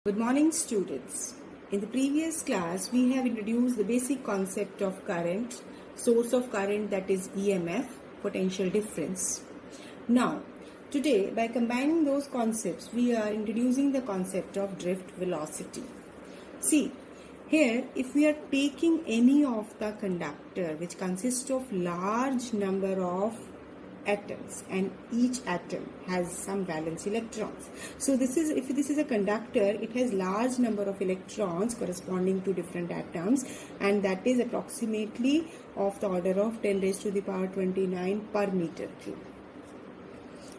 Good morning, students. In the previous class, we have introduced the basic concept of current, source of current, that is EMF, potential difference. Now, today, by combining those concepts, we are introducing the concept of drift velocity. See, here, if we are taking any of the conductor which consists of large number of atoms and each atom has some valence electrons. So if this is a conductor, it has large number of electrons corresponding to different atoms, and that is approximately of the order of 10 raised to the power 29 per meter cube.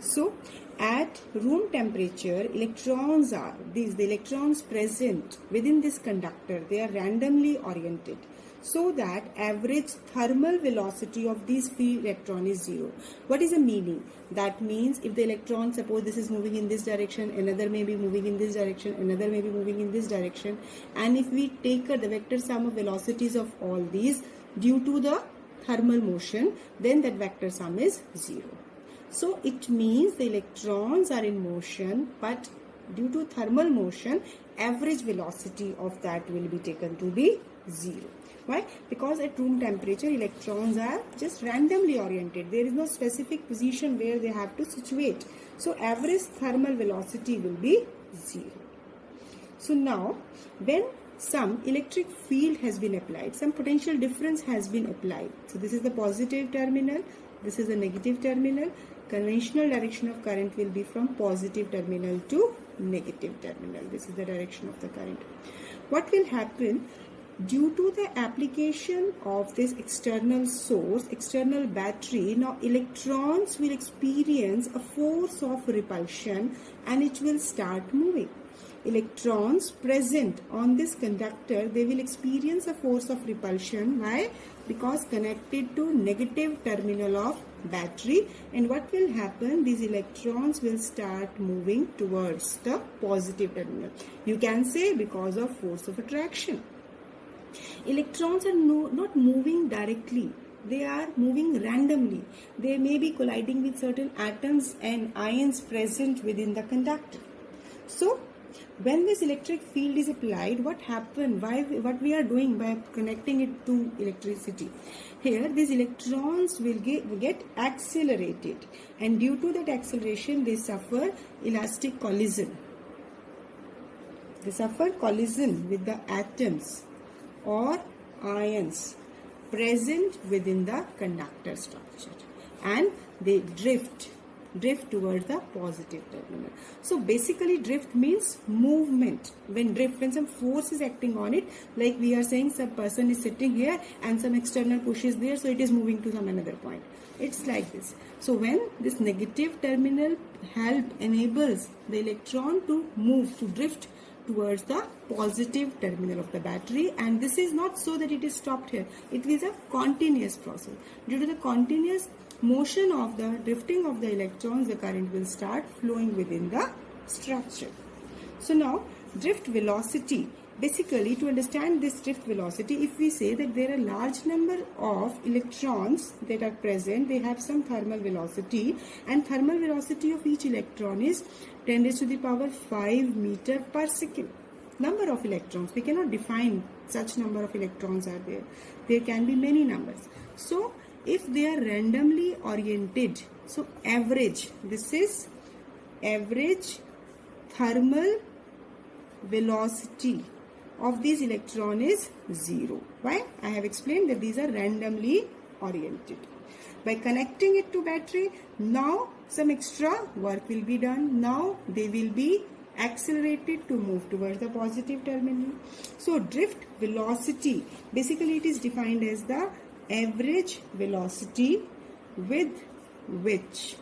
So at room temperature, electrons are the electrons present within this conductor, they are randomly oriented, so that average thermal velocity of these free electron is zero. What is the meaning? That means if the electron, suppose this is moving in this direction, another may be moving in this direction, another may be moving in this direction, and if we take the vector sum of velocities of all these due to the thermal motion, then that vector sum is zero. So it means the electrons are in motion, but due to thermal motion, average velocity of that will be taken to be zero. Why? Because at room temperature, electrons are just randomly oriented. There is no specific position where they have to situate. So average thermal velocity will be zero. So now, when some electric field has been applied, some potential difference has been applied. So this is the positive terminal, this is the negative terminal. Conventional direction of current will be from positive terminal to negative terminal. This is the direction of the current. What will happen? Due to the application of this external source, external battery, now electrons will experience a force of repulsion and it will start moving. Electrons present on this conductor, they will experience a force of repulsion. Why? Because connected to negative terminal of battery, and what will happen? These electrons will start moving towards the positive terminal. You can say because of force of attraction. Electrons are not moving directly. They are moving randomly. They may be colliding with certain atoms and ions present within the conductor. So, when this electric field is applied, what happens? What we are doing by connecting it to electricity? Here, these electrons will get accelerated, and due to that acceleration, they suffer elastic collision. They suffer collision with the atoms or ions present within the conductor structure, and they drift towards the positive terminal. So basically drift means movement. When some force is acting on it, like we are saying some person is sitting here and some external push is there, so it is moving to some another point. It's like this. So when this negative terminal enables the electron to move, to drift towards the positive terminal of the battery, and this is not so that it is stopped here. It is a continuous process. Due to the continuous motion of the drifting of the electrons, the current will start flowing within the structure. So now, drift velocity. Basically, to understand this drift velocity, if we say that there are large number of electrons that are present, they have some thermal velocity, and thermal velocity of each electron is 10 raised to the power 5 meter per second. Number of electrons, we cannot define such number of electrons are there. There can be many numbers. So, if they are randomly oriented, so average, this is average thermal velocity of these electron is zero. Why? I have explained that these are randomly oriented. By connecting it to battery, now some extra work will be done. Now they will be accelerated to move towards the positive terminal. So drift velocity, basically it is defined as the average velocity with which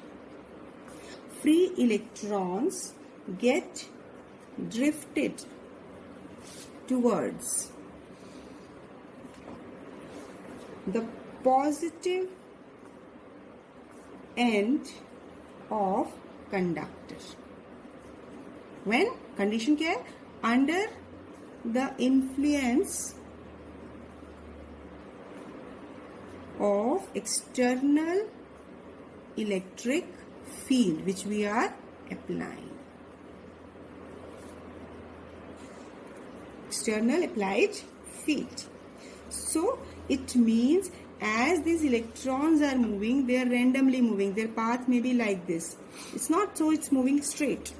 free electrons get drifted towards the positive end of conductor. When condition क्या है? Under the influence of external electric field which we are applying. external applied field. So it means as these electrons are moving, they are randomly moving. Their path may be like this. It's not so it's moving straight.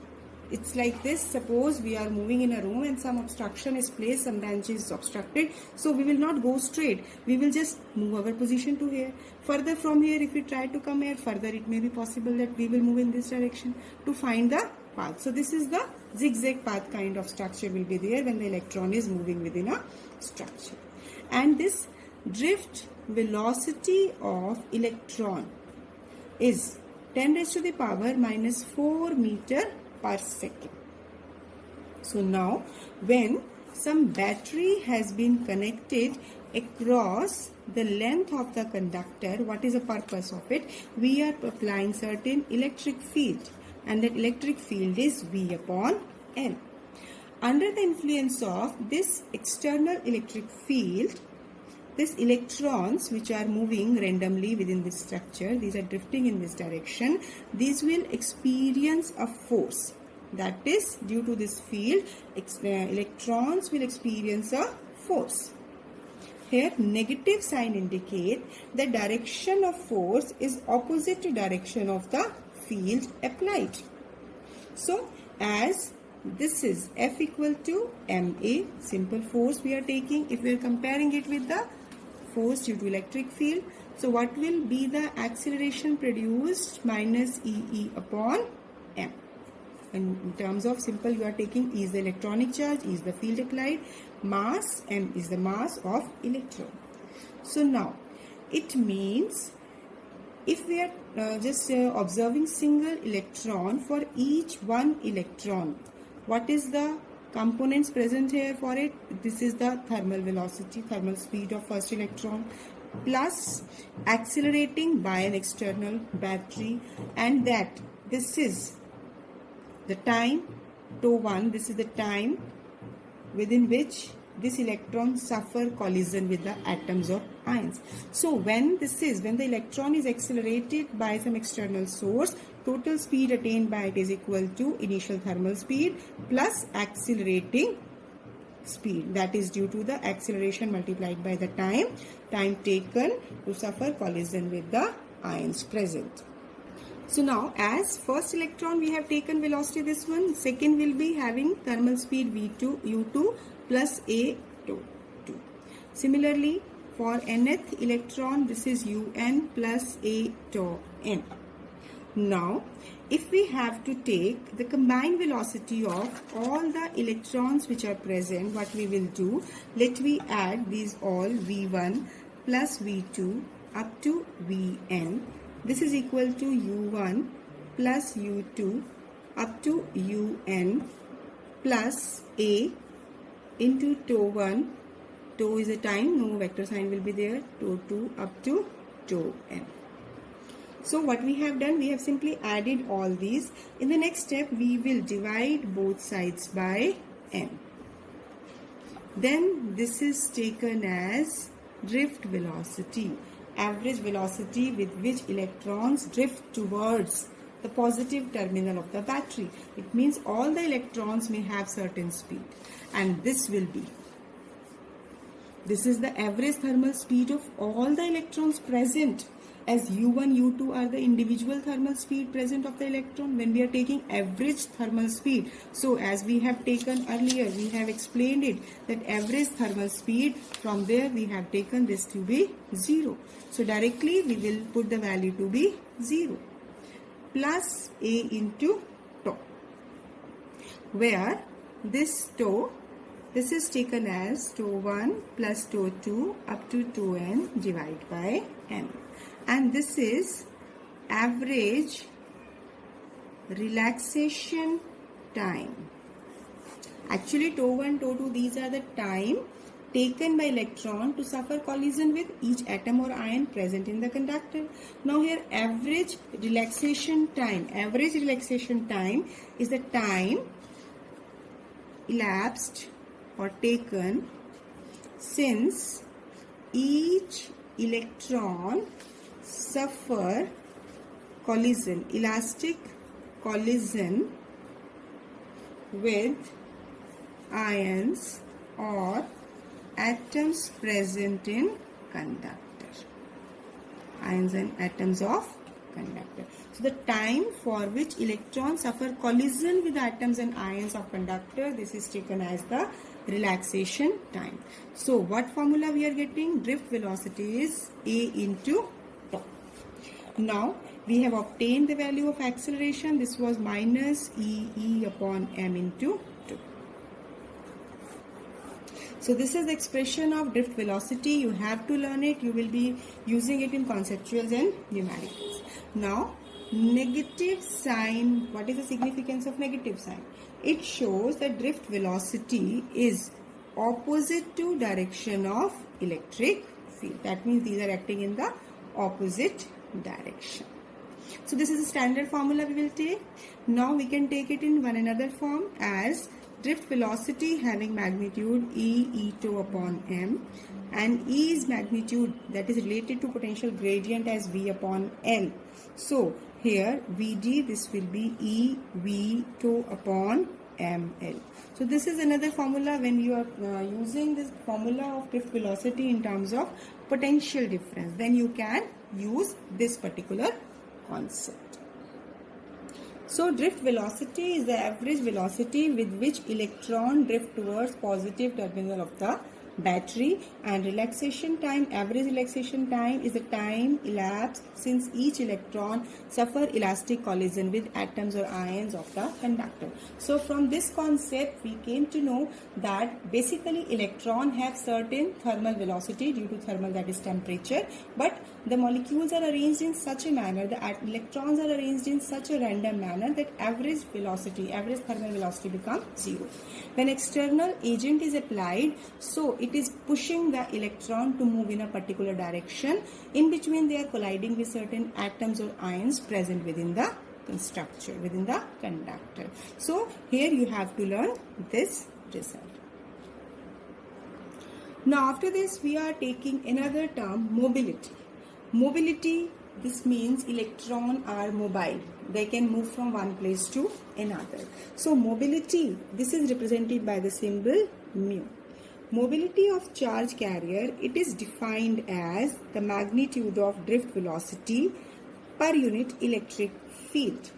It's like this. Suppose we are moving in a room and some obstruction is placed, some branch is obstructed. So we will not go straight. We will just move our position to here. Further from here, if we try to come here, further it may be possible that we will move in this direction to find the path. So this is the zigzag path kind of structure will be there when the electron is moving within a structure. And this drift velocity of electron is 10 raised to the power minus 4 meter per second. So now when some battery has been connected across the length of the conductor, what is the purpose of it? We are applying certain electric field, and that electric field is V upon N. Under the influence of this external electric field, these electrons which are moving randomly within this structure, these are drifting in this direction, these will experience a force. That is, due to this field, electrons will experience a force. Here negative sign indicate the direction of force is opposite to direction of the field applied. So as this is F equal to ma, simple force we are taking. If we are comparing it with the force due to electric field, so what will be the acceleration produced? Minus E upon m. In terms of simple, you are taking E is the electronic charge, E is the field applied, mass, m is the mass of electron. So now it means if we are just observing single electron, for each one electron, what is the components present here for it? This is the thermal velocity, thermal speed of first electron, plus accelerating by an external battery, and that this is the time τ1, this is the time within which this electron suffer collision with the atoms or ions. So when the electron is accelerated by some external source, total speed attained by it is equal to initial thermal speed plus accelerating speed, that is due to the acceleration multiplied by the time taken to suffer collision with the ions present. So now as first electron we have taken velocity this one, second will be having thermal speed V2 U2 plus A2. Similarly for nth electron, this is Un plus A to n. Now if we have to take the combined velocity of all the electrons which are present, what we will do, let we add these all V1 plus V2 up to Vn. This is equal to U1 plus U2 up to Un plus A into τ1. Τ is a time, no vector sign will be there, τ2 up to τn. So what we have done, we have simply added all these. In the next step, we will divide both sides by n. Then this is taken as drift velocity, average velocity with which electrons drift towards the positive terminal of the battery. It means all the electrons may have certain speed, and this is the average thermal speed of all the electrons present, as U1, U2 are the individual thermal speed present of the electron when we are taking average thermal speed. So as we have taken earlier, we have explained it that average thermal speed, from there we have taken this to be 0. So directly we will put the value to be 0 plus A into τ, where this τ, this is taken as τ1 plus τ2 up to τn divided by n. And this is average relaxation time. Actually τ1, τ2, these are the time taken by electron to suffer collision with each atom or ion present in the conductor. Now here average relaxation time is the time elapsed or taken since each electron suffer collision, elastic collision with ions or atoms present in conductor. Ions and atoms of conductor. So the time for which electrons suffer collision with atoms and ions of conductor, this is taken as the relaxation time. So what formula we are getting? Drift velocity is A into tau. Now we have obtained the value of acceleration. This was minus E upon m into 2. So this is the expression of drift velocity. You have to learn it. You will be using it in conceptuals and numericals. Now, negative sign. What is the significance of negative sign? It shows that drift velocity is opposite to direction of electric field. That means these are acting in the opposite direction. So this is a standard formula we will take. Now we can take it in one another form as drift velocity having magnitude E tau upon m, and E is magnitude that is related to potential gradient as V upon L. So here Vd, this will be E V tau upon ml. So this is another formula when you are using this formula of drift velocity in terms of potential difference. Then you can use this particular concept. So drift velocity is the average velocity with which electron drift towards positive terminal of the battery, and relaxation time, average relaxation time, is the time elapsed since each electron suffer elastic collision with atoms or ions of the conductor. So from this concept we came to know that basically electron have certain thermal velocity due to thermal, that is temperature, but the molecules are arranged in such a manner, the electrons are arranged in such a random manner that average velocity, average thermal velocity becomes 0. When external agent is applied, so it is pushing the electron to move in a particular direction. In between they are colliding with certain atoms or ions present within the structure, within the conductor. So here you have to learn this result. Now after this we are taking another term, mobility. Mobility, this means electrons are mobile. They can move from one place to another. So mobility, this is represented by the symbol mu. Mobility of charge carrier, it is defined as the magnitude of drift velocity per unit electric field.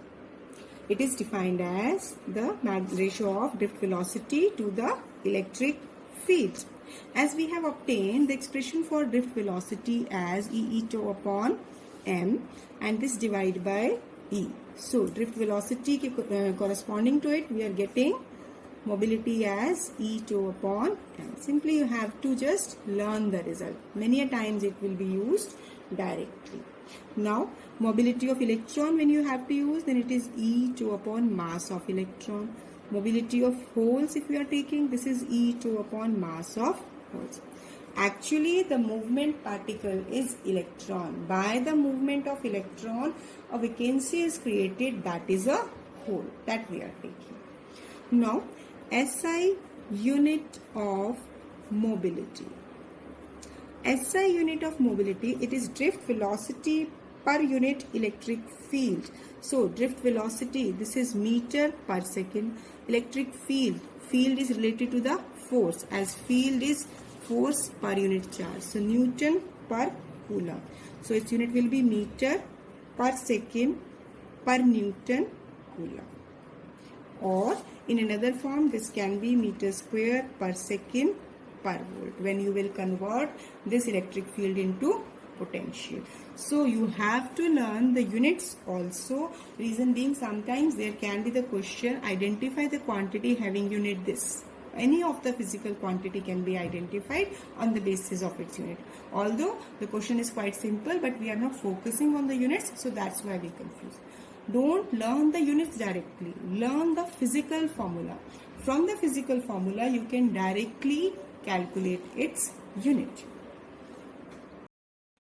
It is defined as the ratio of drift velocity to the electric field. As we have obtained the expression for drift velocity as E tau upon m, and this divided by E. So drift velocity corresponding to it we are getting mobility as E tau upon m. Simply you have to just learn the result. Many a times it will be used directly. Now mobility of electron, when you have to use, then it is E tau upon mass of electron. Mobility of holes, if we are taking, this is E tau upon mass of holes. Actually the movement particle is electron. By the movement of electron a vacancy is created, that is a hole that we are taking. Now SI unit of mobility. SI unit of mobility, it is drift velocity per unit electric field. So drift velocity, this is meter per second. Electric field, field is related to the force, as field is force per unit charge. So Newton per Coulomb. So its unit will be meter per second per Newton Coulomb. Or in another form, this can be meter square per second per volt, when you will convert this electric field into potential. So you have to learn the units also. Reason being, sometimes there can be the question, identify the quantity having unit this. Any of the physical quantity can be identified on the basis of its unit. Although the question is quite simple, but we are not focusing on the units, so that's why we confuse. Don't learn the units directly. Learn the physical formula. From the physical formula, you can directly calculate its unit.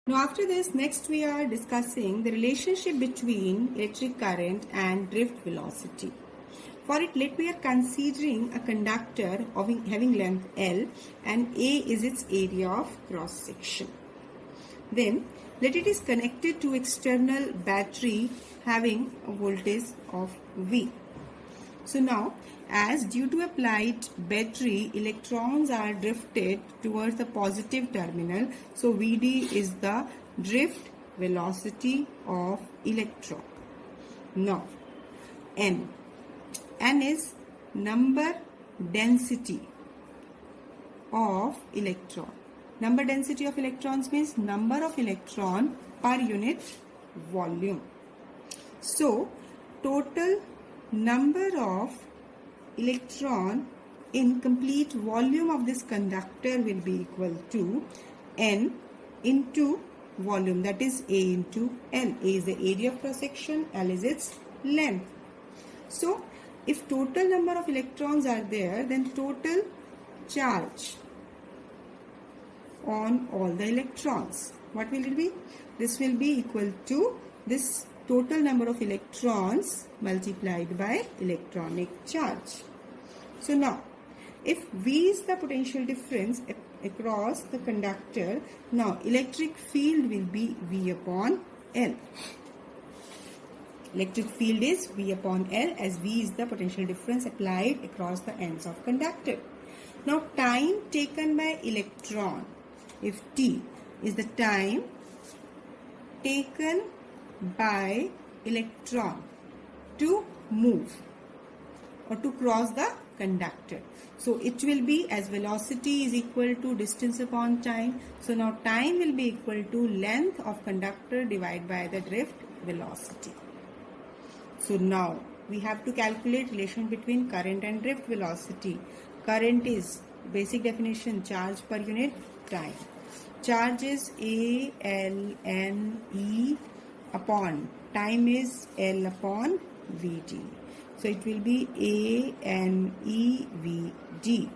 Now after this, next we are discussing the relationship between electric current and drift velocity. For it, we are considering a conductor having length L and A is its area of cross section. Then let it is connected to external battery having a voltage of V. So now as due to applied battery, electrons are drifted towards the positive terminal. So Vd is the drift velocity of electron. Now N is number density of electron. Number density of electrons means number of electron per unit volume. So total number of electron in complete volume of this conductor will be equal to N into volume, that is A into L. A is the area of cross section, L is its length. So if total number of electrons are there, then total charge on all the electrons, what will it be? This will be equal to this total number of electrons multiplied by electronic charge. So now, if V is the potential difference across the conductor, now electric field will be V upon L. Electric field is V upon L, as V is the potential difference applied across the ends of conductor. Now time taken by electron, if T is the time taken by electron to move or to cross the conductor. So it will be as velocity is equal to distance upon time. So now time will be equal to length of conductor divided by the drift velocity. So now we have to calculate relation between current and drift velocity. Current is basic definition, charge per unit time. Charge is A L N E upon time is L upon Vd. So it will be A N E V D.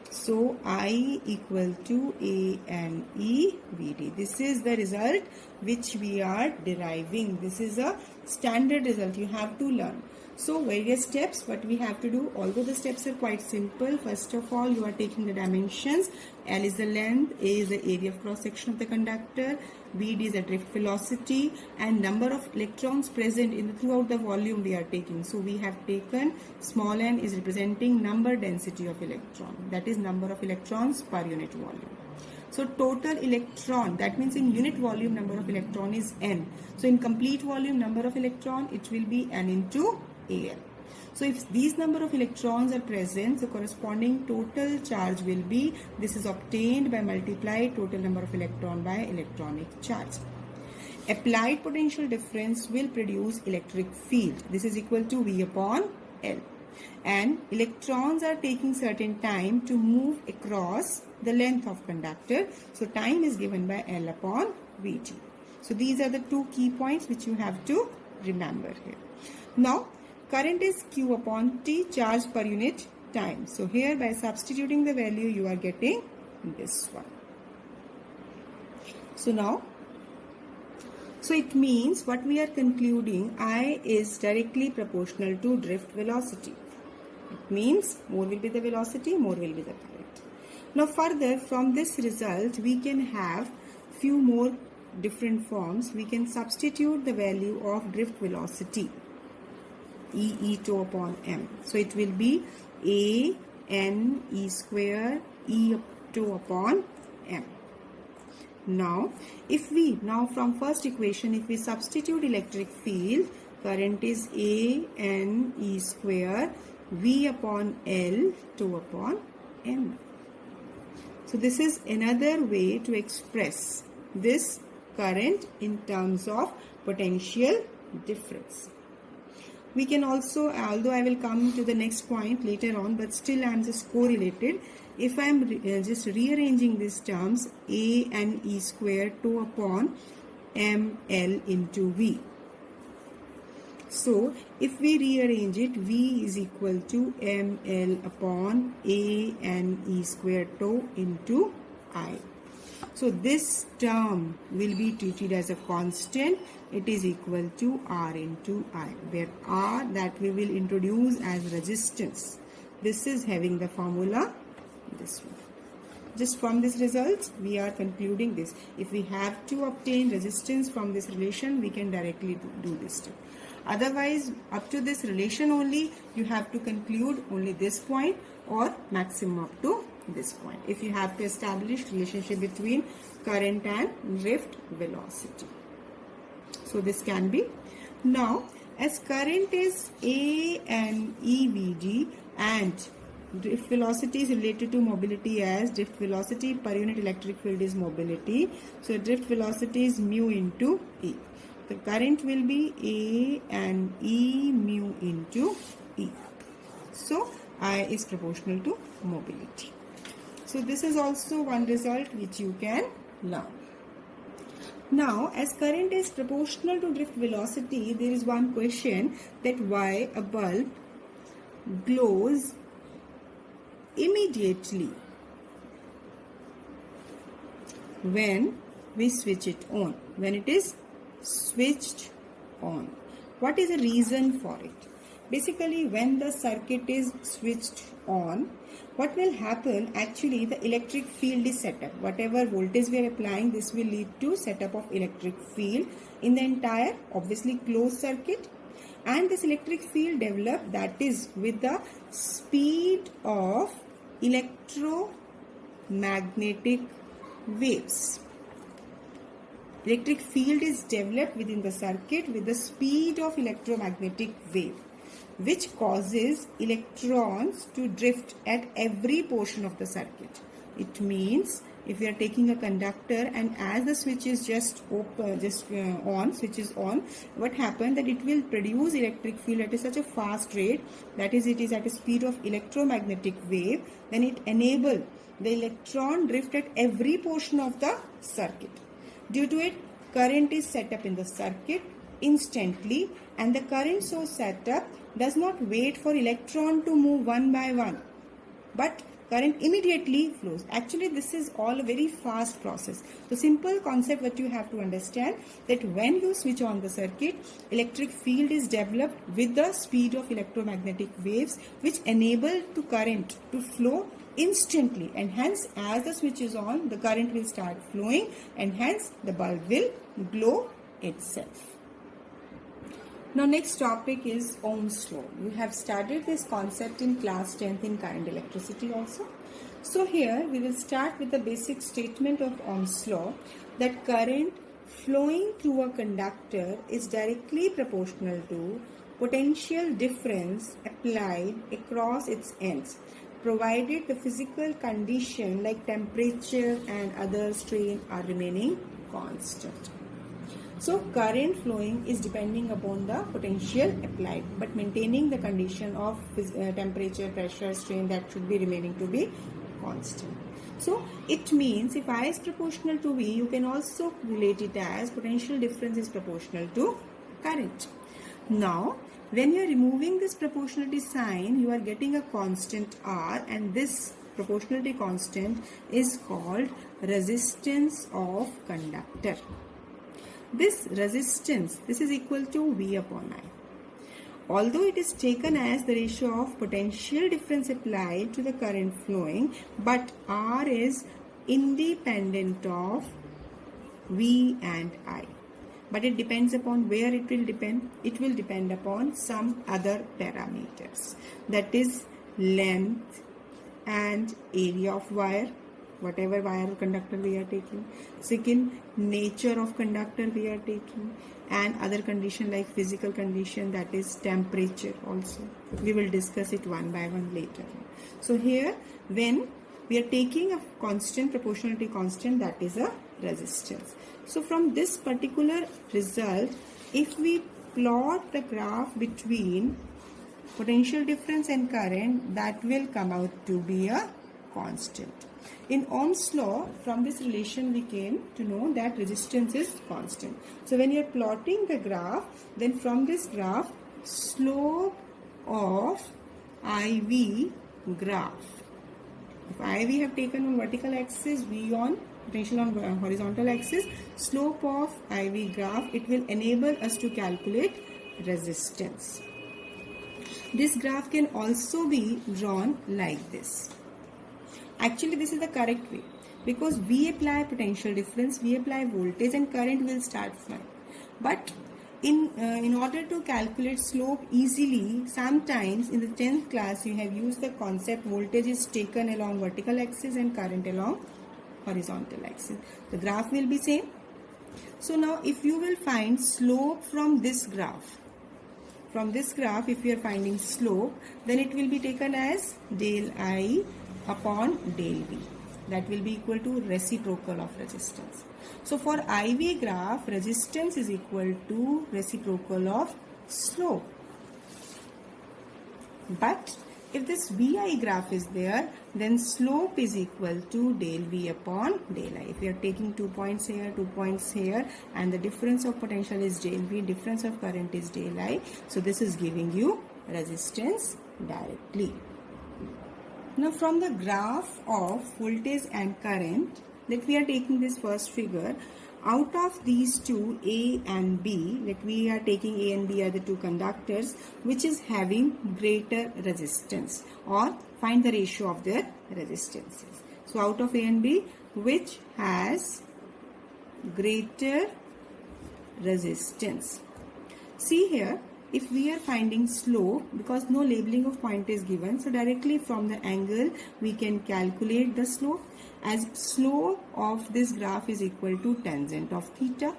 So I equal to A N E V D. This is the result which we are deriving. This is a standard result you have to learn. So various steps what we have to do, although the steps are quite simple. First of all, you are taking the dimensions. L is the length, A is the area of cross section of the conductor, Vd is the drift velocity, and number of electrons present in throughout the volume we are taking. So we have taken small n is representing number density of electron, that is number of electrons per unit volume. So total electron, that means in unit volume number of electron is n. So in complete volume number of electron, it will be n into Al. So if these number of electrons are present, so corresponding total charge will be, this is obtained by multiply total number of electron by electronic charge. Applied potential difference will produce electric field. This is equal to V upon L. And electrons are taking certain time to move across the length of conductor. So time is given by L upon Vt. So these are the two key points which you have to remember here. Now current is Q upon T, charge per unit time. So here by substituting the value you are getting this one. So now, so it means what we are concluding, I is directly proportional to drift velocity. It means more will be the velocity, more will be the current. Now further from this result we can have few more different forms. We can substitute the value of drift velocity, E tau upon m. So it will be A n E square E tau upon m. Now if we, now from first equation, if we substitute electric field, current is A n E square V upon L tau upon m. So this is another way to express this current in terms of potential difference. We can also, although I will come to the next point later on, but still I am just correlated. If I am just rearranging these terms, A and E square tau upon m L into V. So if we rearrange it, V is equal to m L upon A and E square tau into I. So this term will be treated as a constant. It is equal to R into I, where R that we will introduce as resistance. This is having the formula, this one. Just from this result, we are concluding this. If we have to obtain resistance from this relation, we can directly do this step. Otherwise, up to this relation only, you have to conclude only this point or maximum up to this point. If you have to establish relationship between current and drift velocity. So this can be. Now, as current is A and EVD and drift velocity is related to mobility as drift velocity per unit electric field is mobility. So drift velocity is mu into E. The current will be A and E mu into E. So I is proportional to mobility. So this is also one result which you can learn. Now, as current is proportional to drift velocity, there is one question that why a bulb glows immediately when we switch it on, when it is switched on. What is the reason for it? Basically, when the circuit is switched on, what will happen? Actually, the electric field is set up. Whatever voltage we are applying, this will lead to setup of electric field in the entire, obviously, closed circuit. And this electric field developed, that is with the speed of electromagnetic waves. Electric field is developed within the circuit with the speed of electromagnetic wave, which causes electrons to drift at every portion of the circuit. It means if we are taking a conductor and as the switch is switch is on, what happens that it will produce electric field at such a fast rate, that is, it is at a speed of electromagnetic wave, then it enables the electron drift at every portion of the circuit. Due to it, current is set up in the circuit instantly, and the current source set up does not wait for electron to move one by one, but current immediately flows. Actually, this is all a very fast process. The simple concept what you have to understand, that when you switch on the circuit, electric field is developed with the speed of electromagnetic waves, which enable to current to flow instantly, and hence as the switch is on, the current will start flowing, and hence the bulb will glow itself. Now next topic is Ohm's law. You have studied this concept in class 10th in current electricity also. So here we will start with the basic statement of Ohm's law, that current flowing through a conductor is directly proportional to potential difference applied across its ends, provided the physical condition like temperature and other strain are remaining constant. So current flowing is depending upon the potential applied, but maintaining the condition of temperature, pressure, strain, that should be remaining to be constant. So it means if I is proportional to V, you can also relate it as potential difference is proportional to current. Now when you are removing this proportionality sign, you are getting a constant R, and this proportionality constant is called resistance of conductor. This resistance, this is equal to V upon I. Although it is taken as the ratio of potential difference applied to the current flowing, but R is independent of V and I. But it depends upon where it will depend. It will depend upon some other parameters. That is length and area of wire, whatever wire or conductor we are taking. Second, nature of conductor we are taking, and other condition like physical condition, that is temperature also. We will discuss it one by one later. So here when we are taking a constant, proportionality constant, that is a resistance. So from this particular result, if we plot the graph between potential difference and current, that will come out to be a constant. In Ohm's law, from this relation we came to know that resistance is constant. So when you are plotting the graph, then from this graph, slope of IV graph. If IV have taken on vertical axis, V on potential on horizontal axis, slope of IV graph, it will enable us to calculate resistance. This graph can also be drawn like this. Actually, this is the correct way, because we apply potential difference, we apply voltage, and current will start flowing. But in order to calculate slope easily, sometimes in the 10th class you have used the concept voltage is taken along vertical axis and current along horizontal axis. The graph will be same. So now if you will find slope from this graph, if you are finding slope, then it will be taken as del I upon del V. That will be equal to reciprocal of resistance. So for IV graph, resistance is equal to reciprocal of slope. But if this VI graph is there, then slope is equal to del V upon del I. If we are taking 2 points here, 2 points here, and the difference of potential is del V, difference of current is del I. So this is giving you resistance directly. Now from the graph of voltage and current, let we are taking this first figure. Out of these two, A and B, let we are taking A and B are the two conductors which is having greater resistance, or find the ratio of their resistances. So out of A and B, which has greater resistance. See here, if we are finding slope, because no labeling of point is given, so directly from the angle we can calculate the slope, as slope of this graph is equal to tangent of theta.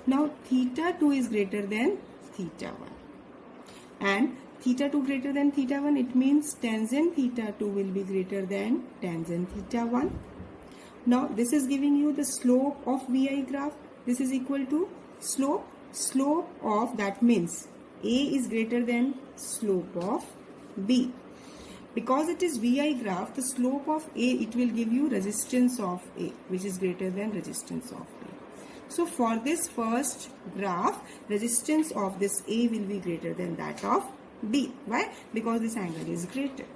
Now theta 2 is greater than theta 1, and theta 2 greater than theta 1, it means tangent theta 2 will be greater than tangent theta 1. Now this is giving you the slope of VI graph. This is equal to slope of, that means A is greater than slope of B. Because it is VI graph, the slope of A, it will give you resistance of A, which is greater than resistance of B. So for this first graph, resistance of this A will be greater than that of B. Why? Because this angle is greater.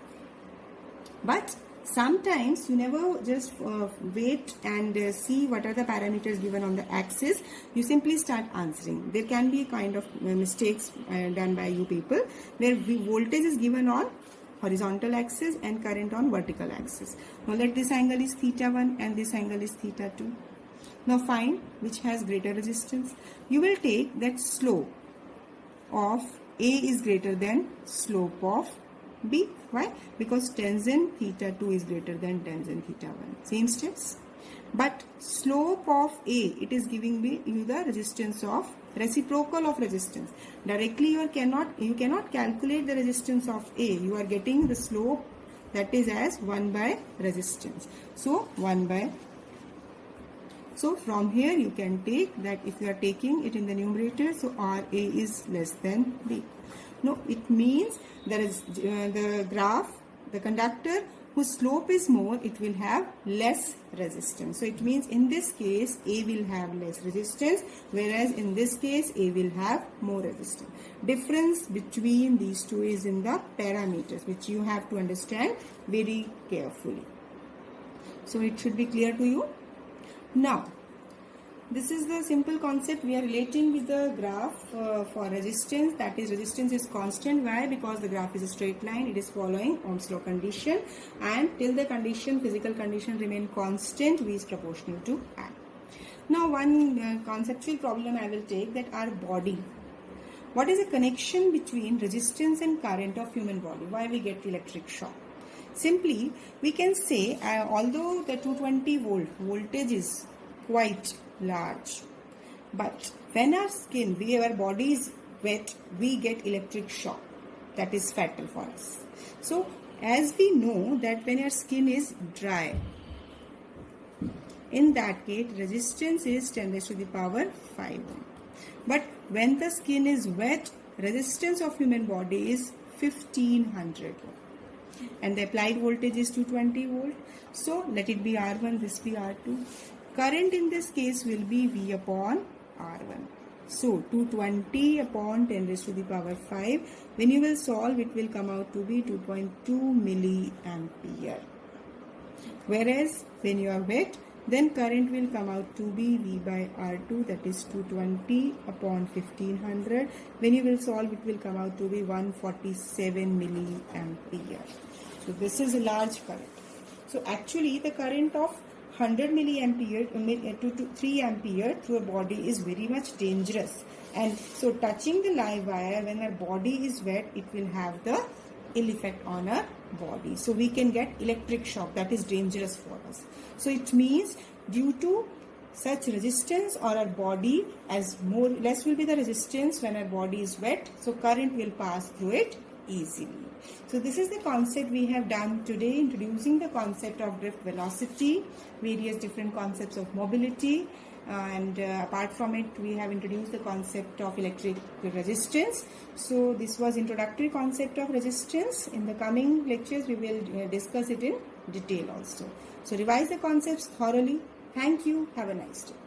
But sometimes you never just wait and see what are the parameters given on the axis. You simply start answering. There can be kind of mistakes done by you people, where voltage is given on horizontal axis and current on vertical axis. Now let this angle is theta 1 and this angle is theta 2. Now find which has greater resistance. You will take that slope of A is greater than slope of B. Why? Because tangent theta 2 is greater than tangent theta 1. Same steps. But slope of A, it is giving you the resistance of reciprocal of resistance. Directly you cannot calculate the resistance of A. You are getting the slope, that is as 1 by resistance. So 1 by. So from here you can take that, if you are taking it in the numerator, so RA is less than B. No, it means there is the graph, the conductor whose slope is more, it will have less resistance. So it means in this case A will have less resistance, whereas in this case A will have more resistance. Difference between these two is in the parameters, which you have to understand very carefully. So it should be clear to you. Now this is the simple concept we are relating with the graph for resistance, that is resistance is constant. Why? Because the graph is a straight line, it is following Ohm's law condition, and till the condition, physical condition remain constant, V is proportional to I. Now one conceptual problem I will take, that our body, what is the connection between resistance and current of human body? Why we get electric shock? Simply we can say although the 220 volt voltage is quite large, but when our skin, our body is wet, we get electric shock. That is fatal for us. So as we know that when our skin is dry, in that case resistance is 10 raised to the power 5 ohm. But when the skin is wet, resistance of human body is 1500 ohm, and the applied voltage is 220 volt. So let it be R1, this be R2. Current in this case will be V upon R1. So 220 upon 10 raised to the power 5. When you will solve, it will come out to be 2.2 milliampere. Whereas when you are wet, then current will come out to be V by R2, that is 220 upon 1500. When you will solve, it will come out to be 147 milliampere. So this is a large current. So actually the current of 100 milliampere to 3 ampere through a body is very much dangerous. And so touching the live wire when our body is wet, it will have the ill effect on our body. So we can get electric shock that is dangerous for us. So it means due to such resistance or our body, as less will be the resistance when our body is wet, so current will pass through it easily. So this is the concept we have done today, introducing the concept of drift velocity, various different concepts of mobility, and apart from it we have introduced the concept of electric resistance. So this was introductory concept of resistance. In the coming lectures we will discuss it in detail also. So revise the concepts thoroughly. Thank you. Have a nice day.